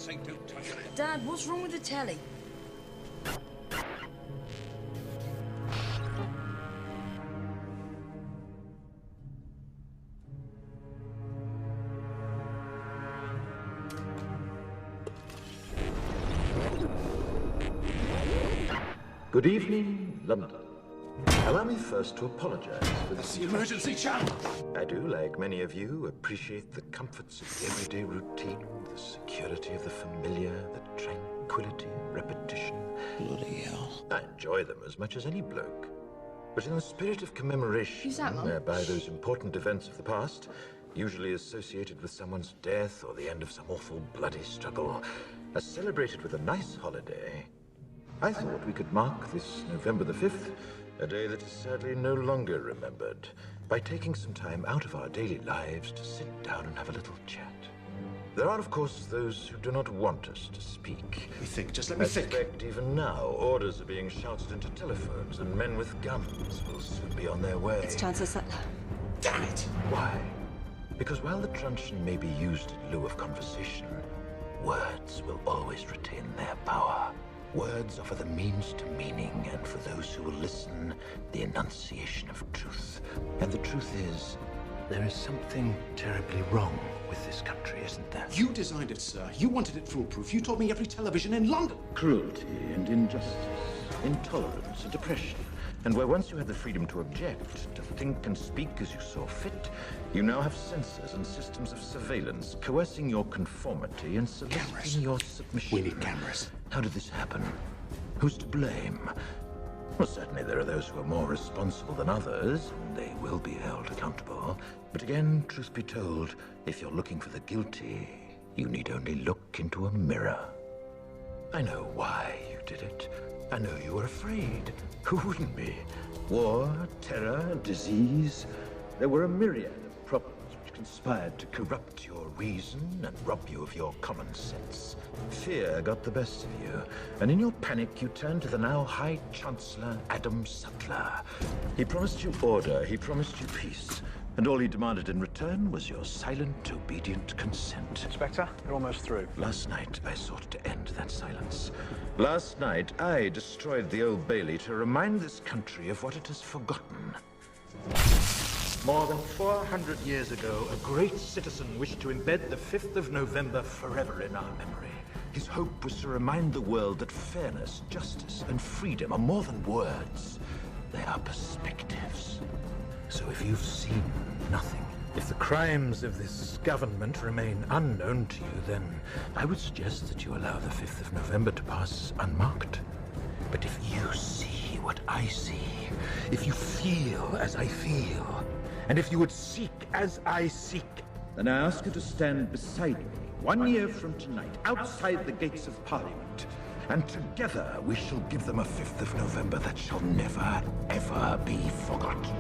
say don't touch it. Dad, what's wrong with the telly? Good evening, London. Allow me first to apologize for That's this. the emergency channel. I do, like many of you, appreciate the comforts of the everyday routine, the security of the familiar, the tranquility of repetition. Bloody hell. I enjoy them as much as any bloke. But in the spirit of commemoration, Who's that, Mum? whereby those important events of the past, usually associated with someone's death or the end of some awful bloody struggle, are celebrated with a nice holiday, I thought we could mark this November the 5th, a day that is sadly no longer remembered, by taking some time out of our daily lives to sit down and have a little chat. There are, of course, those who do not want us to speak. Let me think, just let I me think. suspect even now, orders are being shouted into telephones, and men with guns will soon be on their way. It's Chancellor Sutler. Damn it. Why? Because while the truncheon may be used in lieu of conversation, words will always retain their power. Words offer the means to meaning, and for those who will listen, the enunciation of truth. And the truth is, there is something terribly wrong with this country, isn't there? You designed it, sir. You wanted it foolproof. You told me every television in London. Cruelty and injustice, intolerance and oppression. And where once you had the freedom to object, to think and speak as you saw fit, you now have censors and systems of surveillance coercing your conformity and Cameras. soliciting your submission. We need cameras. How did this happen? Who's to blame? Well, certainly there are those who are more responsible than others, and they will be held accountable. But again, truth be told, if you're looking for the guilty, you need only look into a mirror. I know why you did it. I know you were afraid. Who wouldn't be? War, terror, disease. There were a myriad of problems which conspired to corrupt your reason and rob you of your common sense. Fear got the best of you, and in your panic you turned to the now High Chancellor Adam Sutler. He promised you order, he promised you peace, and all he demanded in return was your silent, obedient consent. Inspector, you're almost through. Last night, I sought to end that silence. Last night, I destroyed the Old Bailey to remind this country of what it has forgotten. More than 400 years ago, a great citizen wished to embed the 5th of November forever in our memory. His hope was to remind the world that fairness, justice, and freedom are more than words. They are perspectives. So if you've seen nothing, if the crimes of this government remain unknown to you, then I would suggest that you allow the 5th of November to pass unmarked. But if you see what I see, if you feel as I feel, and if you would seek as I seek, then I ask you to stand beside me 1 year from tonight, outside the gates of Parliament. And together we shall give them a 5th of November that shall never, ever be forgotten.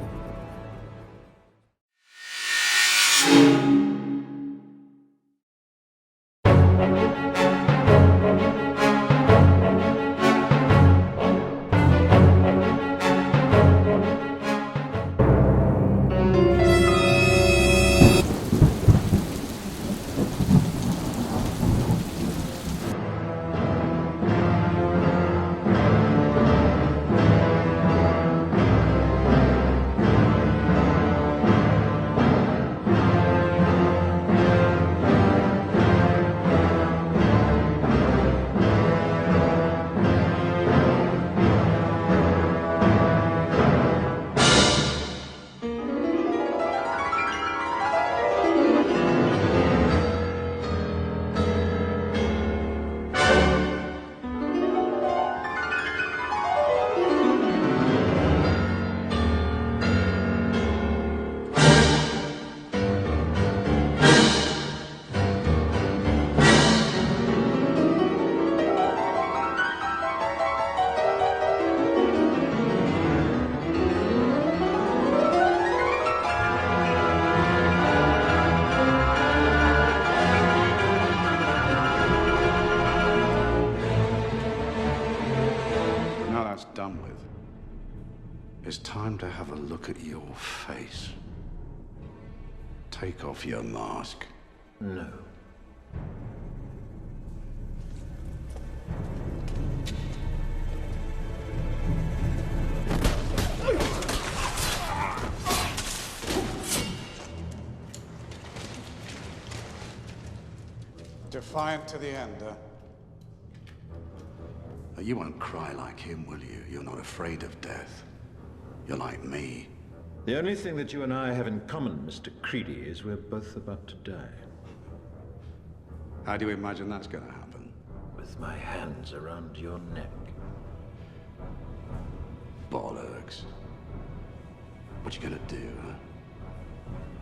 Done with. It's time to have a look at your face. Take off your mask. No. Defiant to the end, huh? You won't cry like him, will you? You're not afraid of death. You're like me. The only thing that you and I have in common, Mr. Creedy, is we're both about to die. How do you imagine that's gonna happen? With my hands around your neck. Bollocks. What you gonna do, huh?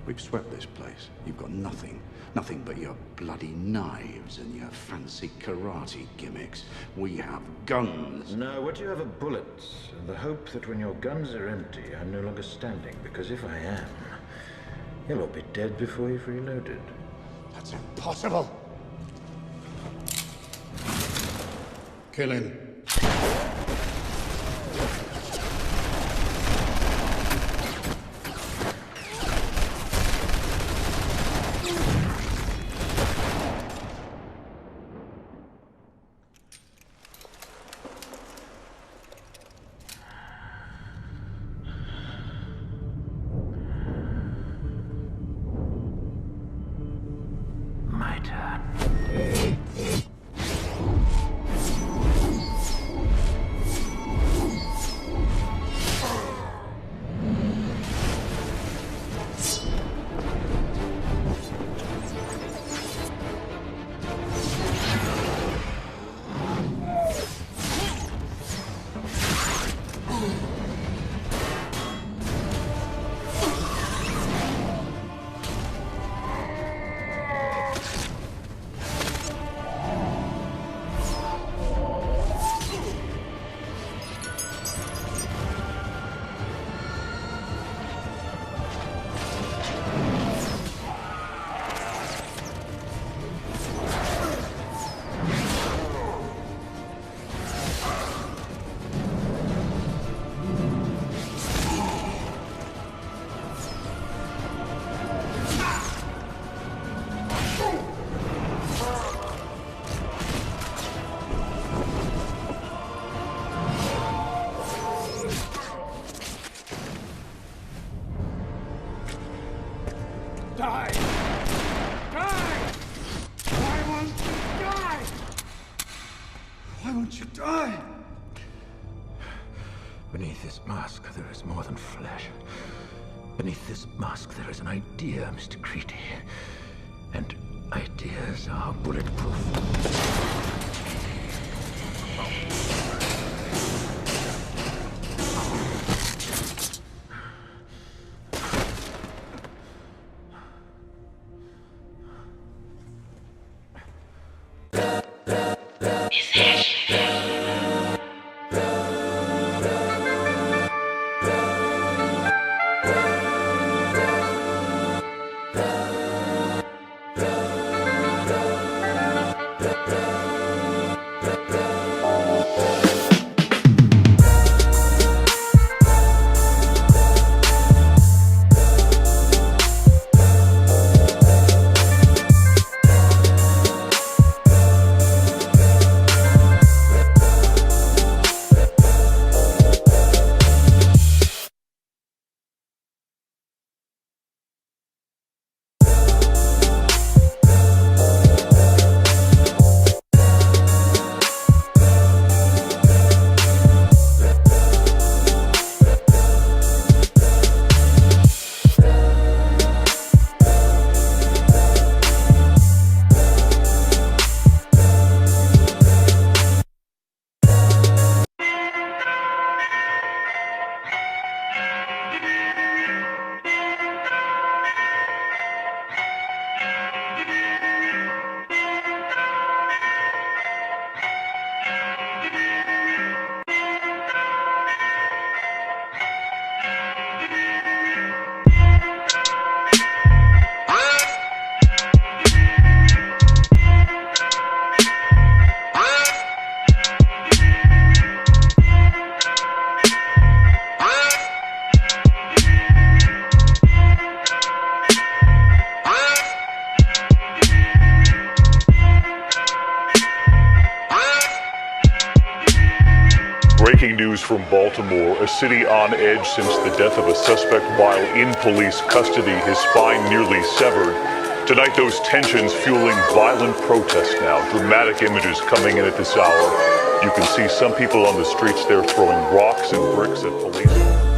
We've swept this place. You've got nothing. Nothing but your bloody knives and your fancy karate gimmicks. We have guns. No, what you have are bullets, and the hope that when your guns are empty, I'm no longer standing, because if I am, you'll all be dead before you've reloaded. That's impossible. Kill him. My turn. Die! Die! Why won't you die? Why won't you die? Beneath this mask, there is more than flesh. Beneath this mask, there is an idea, Mr. Creedy. And ideas are bulletproof. Breaking news from Baltimore, a city on edge since the death of a suspect while in police custody, his spine nearly severed. Tonight, those tensions fueling violent protests now. Dramatic images coming in at this hour. You can see some people on the streets there throwing rocks and bricks at police.